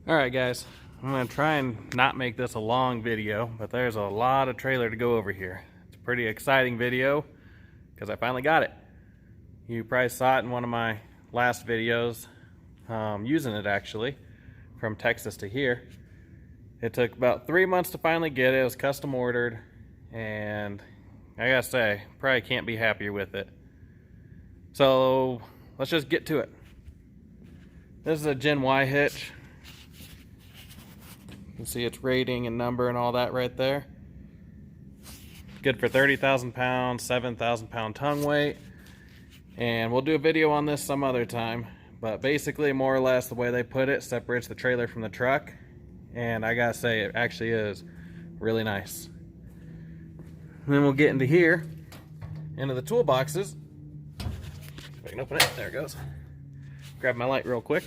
Alright guys, I'm going to try and not make this a long video, but there's a lot of trailer to go over here. It's a pretty exciting video because I finally got it. You probably saw it in one of my last videos, using it actually, from Texas to here. It took about 3 months to finally get it. It was custom ordered, and I gotta say, probably can't be happier with it. So let's just get to it. This is a Gen Y hitch. You can see its rating and number and all that right there. Good for 30,000 pounds, 7,000 pound tongue weight. And we'll do a video on this some other time. But basically, more or less, the way they put it separates the trailer from the truck. And I gotta say, it actually is really nice. And then we'll get into here, into the toolboxes. If I can open it, there it goes. Grab my light real quick.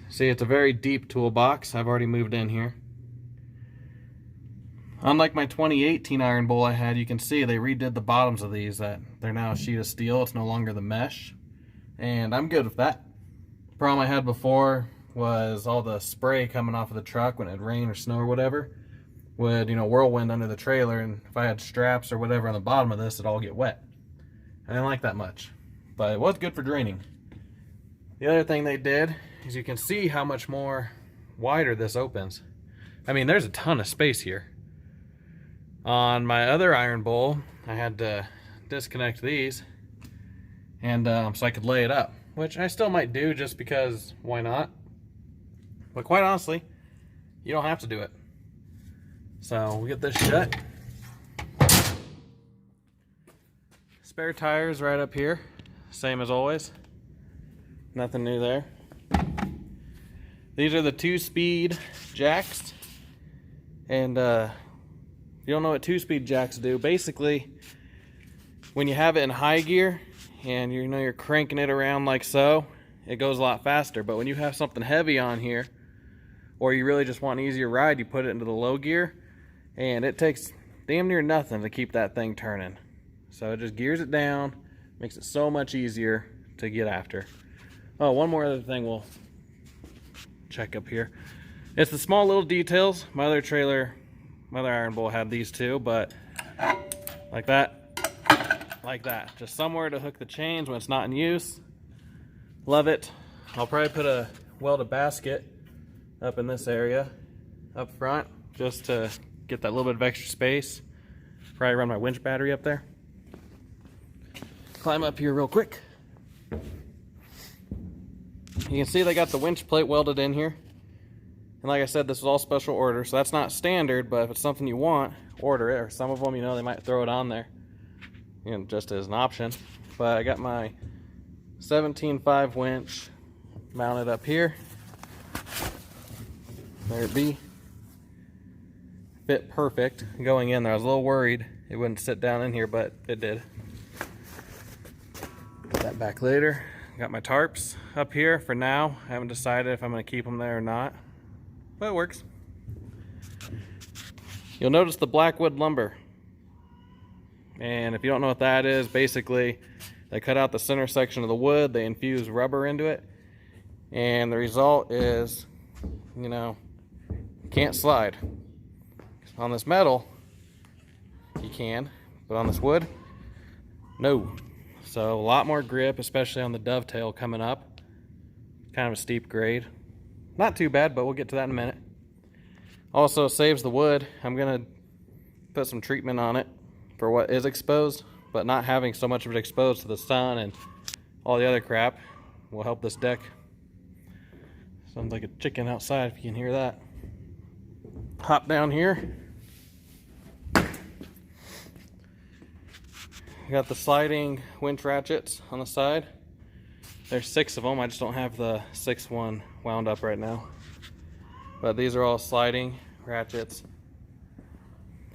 See, it's a very deep toolbox. I've already moved in here. Unlike my 2018 Ironbull I had, you can see they redid the bottoms of these. That they're now a sheet of steel. It's no longer the mesh. And I'm good with that. The problem I had before was all the spray coming off of the truck when it rained or snow or whatever would, whirlwind under the trailer, and if I had straps or whatever on the bottom of this, it'd all get wet. I didn't like that much, but it was good for draining. The other thing they did is you can see how much more wider this opens. I mean, there's a ton of space here. On my other Ironbull, I had to disconnect these and so I could lay it up, which I still might do just because why not? But quite honestly, you don't have to do it. So we'll get this shut. Spare tires right up here, same as always. Nothing new there. These are the 2-speed jacks, and if you don't know what 2-speed jacks do, basically when you have it in high gear and you're cranking it around like so, it goes a lot faster. But when you have something heavy on here, or you really just want an easier ride, you put it into the low gear, and it takes damn near nothing to keep that thing turning. So it just gears it down, makes it so much easier to get after. Oh, one more other thing we'll check up here. It's the small little details. My other Ironbull had these too, but like that. Just somewhere to hook the chains when it's not in use. Love it. I'll probably put a welded basket up in this area, up front, just to get that little bit of extra space. Probably run my winch battery up there. Climb up here real quick. You can see they got the winch plate welded in here. And like I said, this is all special order, so that's not standard, but if it's something you want, order it. Or some of them, they might throw it on there, just as an option. But I got my 17.5 winch mounted up here. There it be. Fit perfect going in there. I was a little worried it wouldn't sit down in here, but it did. Put that back later. Got my tarps up here for now. I haven't decided if I'm going to keep them there or not, but it works. You'll notice the BLACKWOOD lumber, and if you don't know what that is, basically they cut out the center section of the wood, they infuse rubber into it, and the result is, can't slide. On this metal, you can, but on this wood, no. So a lot more grip, especially on the Dovetail coming up. Kind of a steep grade. Not too bad, but we'll get to that in a minute. Also saves the wood. I'm going to put some treatment on it for what is exposed, but not having so much of it exposed to the sun and all the other crap will help this deck. Sounds like a chicken outside if you can hear that. Hop down here. Got the sliding winch ratchets on the side. There's 6 of them. I just don't have the 6th one wound up right now. But these are all sliding ratchets.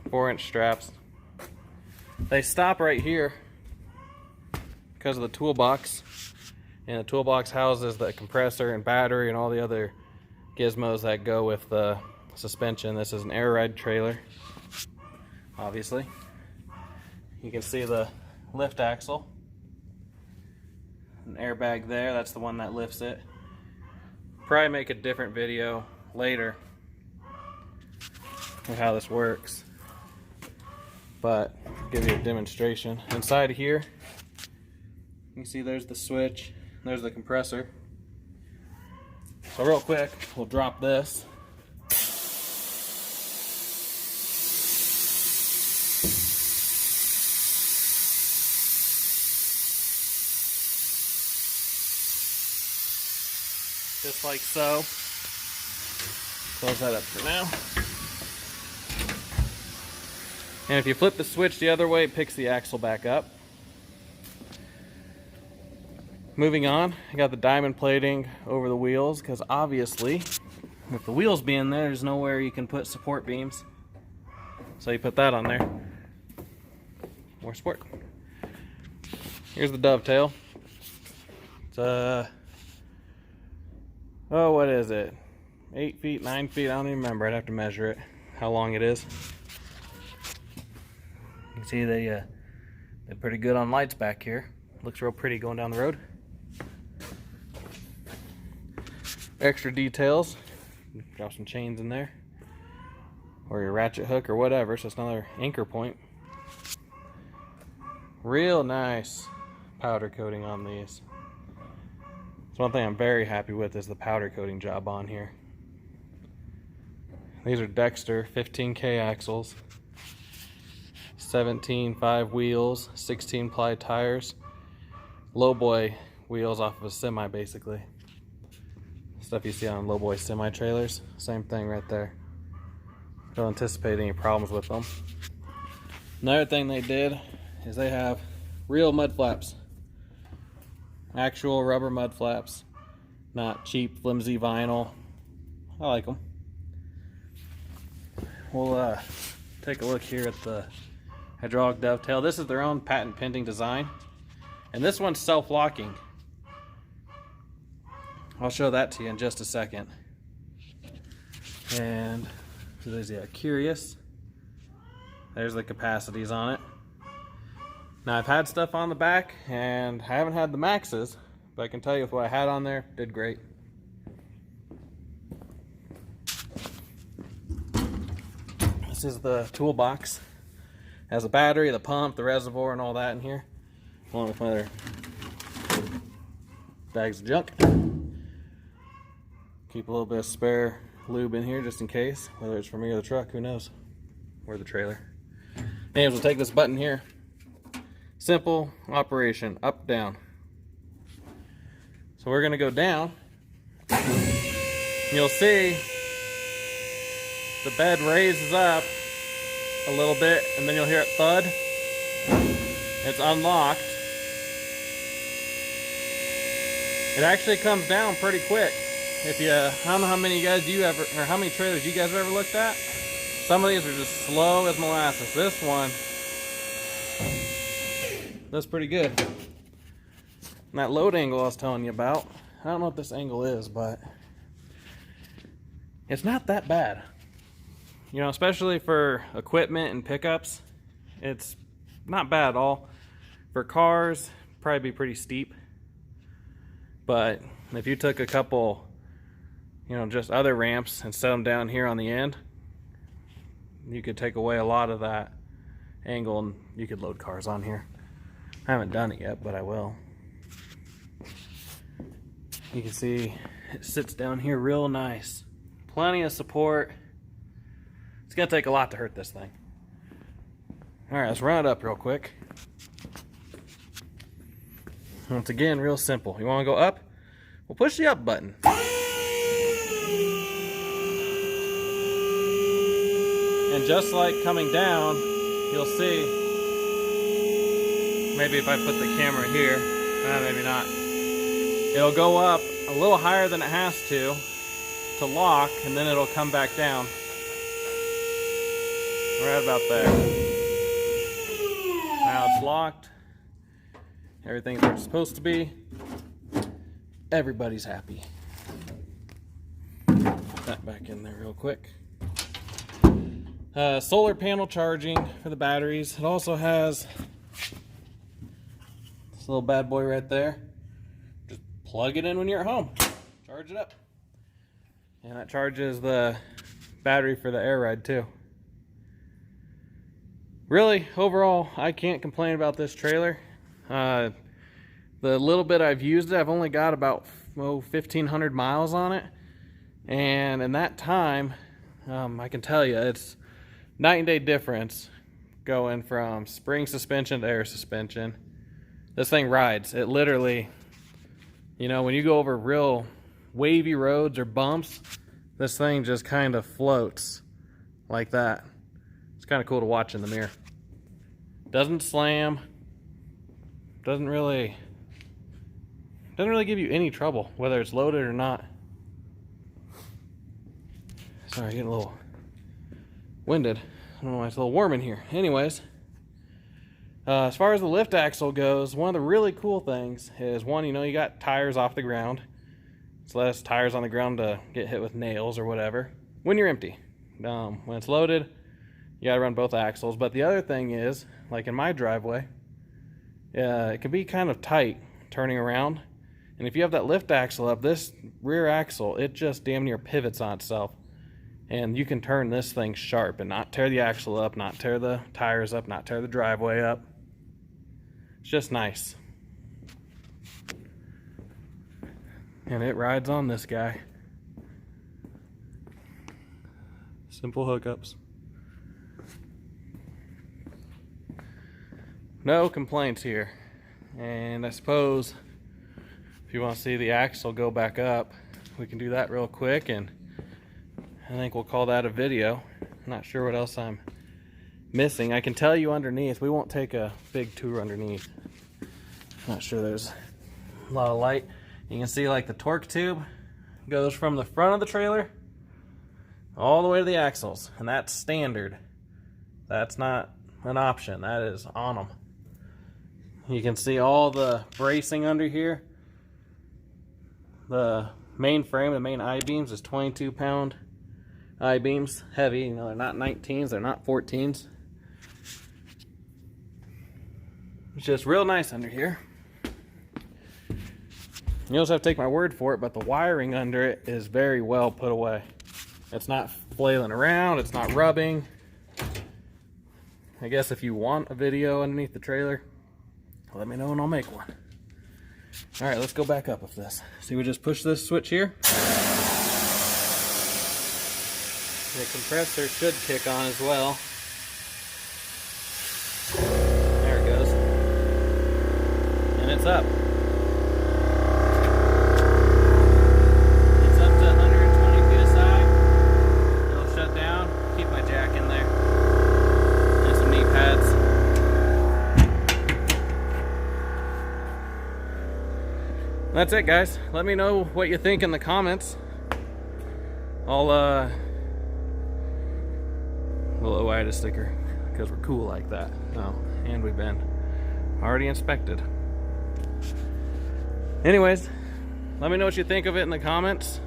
4-inch straps. They stop right here because of the toolbox. And the toolbox houses the compressor and battery and all the other gizmos that go with the suspension. This is an air ride trailer, obviously. You can see the lift axle. an airbag there. That's the one that lifts it. Probably make a different video later of how this works, but I'll give you a demonstration. Inside here, you can see there's the switch, there's the compressor. So real quick, we'll drop this. Just like so. Close that up for now. And if you flip the switch the other way, it picks the axle back up. Moving on, I got the diamond plating over the wheels because obviously with the wheels being there, there's nowhere you can put support beams. So you put that on there. More support. Here's the dovetail. It's oh, what is it? 8 feet, 9 feet, I don't even remember. I'd have to measure it, how long it is. You can see they're pretty good on lights back here. Looks real pretty going down the road. Extra details. Drop some chains in there, or your ratchet hook or whatever, so it's another anchor point. Real nice powder coating on these. So one thing I'm very happy with is the powder coating job on here. These are Dexter 15K axles, 17.5 wheels, 16 ply tires, lowboy wheels off of a semi basically. Stuff you see on lowboy semi trailers, same thing right there. Don't anticipate any problems with them. Another thing they did is they have real mud flaps. Actual rubber mud flaps, not cheap flimsy vinyl. I like them. We'll take a look here at the hydraulic dovetail. This is their own patent pending design, and this one's self-locking. I'll show that to you in just a second. And for those curious, there's the capacities on it. Now I've had stuff on the back and I haven't had the maxes, but I can tell you if what I had on there did great. This is the toolbox. Has a battery, the pump, the reservoir, and all that in here, along with my other bags of junk. Keep a little bit of spare lube in here just in case, whether it's for me or the truck, who knows, or the trailer. Anyways, we'll take this button here. Simple operation, up, down. So we're gonna go down. You'll see the bed raises up a little bit, and then you'll hear it thud. It's unlocked. It actually comes down pretty quick. If you, I don't know how many guys you ever, or how many trailers you guys ever looked at. Some of these are just slow as molasses. This one, that's pretty good. And that load angle I was telling you about, I don't know what this angle is, but it's not that bad. You know, especially for equipment and pickups, it's not bad at all. For cars, probably be pretty steep. But if you took a couple, you know, just other ramps and set them down here on the end, you could take away a lot of that angle and you could load cars on here. I haven't done it yet, but I will. You can see it sits down here real nice. Plenty of support. It's gonna take a lot to hurt this thing. All right, let's run it up real quick. Once again, real simple. You wanna go up? We'll push the up button. And just like coming down, you'll see, maybe if I put the camera here, maybe not. It'll go up a little higher than it has to lock, and then it'll come back down. Right about there. Now it's locked. Everything's where it's supposed to be. Everybody's happy. Put that back in there real quick. Solar panel charging for the batteries. It also has this little bad boy right there. plug it in when you're at home, charge it up. And that charges the battery for the air ride too. Really, overall, I can't complain about this trailer. The little bit I've used it, I've only got about 1,500 miles on it. And in that time, I can tell you, it's night and day difference going from spring suspension to air suspension. This thing rides. It literally, you know, when you go over real wavy roads or bumps, this thing just kind of floats like that. It's kind of cool to watch in the mirror. Doesn't slam. Doesn't really give you any trouble, whether it's loaded or not. Sorry, getting a little winded. I don't know why it's a little warm in here. Anyways, as far as the lift axle goes, one of the really cool things is, one, you know, you got tires off the ground. It's less tires on the ground to get hit with nails or whatever when you're empty. When it's loaded, you gotta run both axles. But the other thing is, like in my driveway, it can be kind of tight turning around. And if you have that lift axle up, this rear axle, it just damn near pivots on itself. And you can turn this thing sharp and not tear the axle up, not tear the tires up, not tear the driveway up. It's just nice. And it rides on this guy. Simple hookups. No complaints here. And I suppose if you want to see the axle go back up, we can do that real quick, and I think we'll call that a video. I'm not sure what else I'm missing. I can tell you underneath, we won't take a big tour underneath. Not sure there's a lot of light. You can see like the torque tube goes from the front of the trailer all the way to the axles, and that's standard. That's not an option, that is on them. You can see all the bracing under here. The main frame, the main I-beams is 22-pound I-beams, heavy. You know, they're not 19s, they're not 14s. It's just real nice under here. You also have to take my word for it, but the wiring under it is very well put away. It's not flailing around, it's not rubbing. I guess if you want a video underneath the trailer, let me know and I'll make one. Alright, let's go back up with this. See, we just push this switch here. The compressor should kick on as well. There it goes. And it's up. It's up to 120 feet aside. It'll shut down. Keep my jack in there. And some knee pads. That's it, guys. Let me know what you think in the comments. We'll add a sticker because we're cool like that. Oh, and we've been already inspected. Anyways, let me know what you think of it in the comments.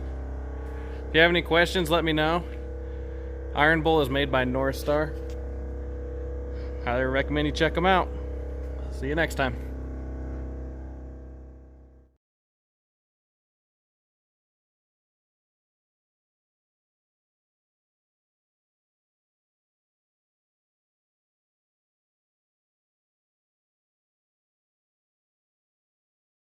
If you have any questions, let me know. Ironbull is made by North Star. Highly recommend you check them out. See you next time.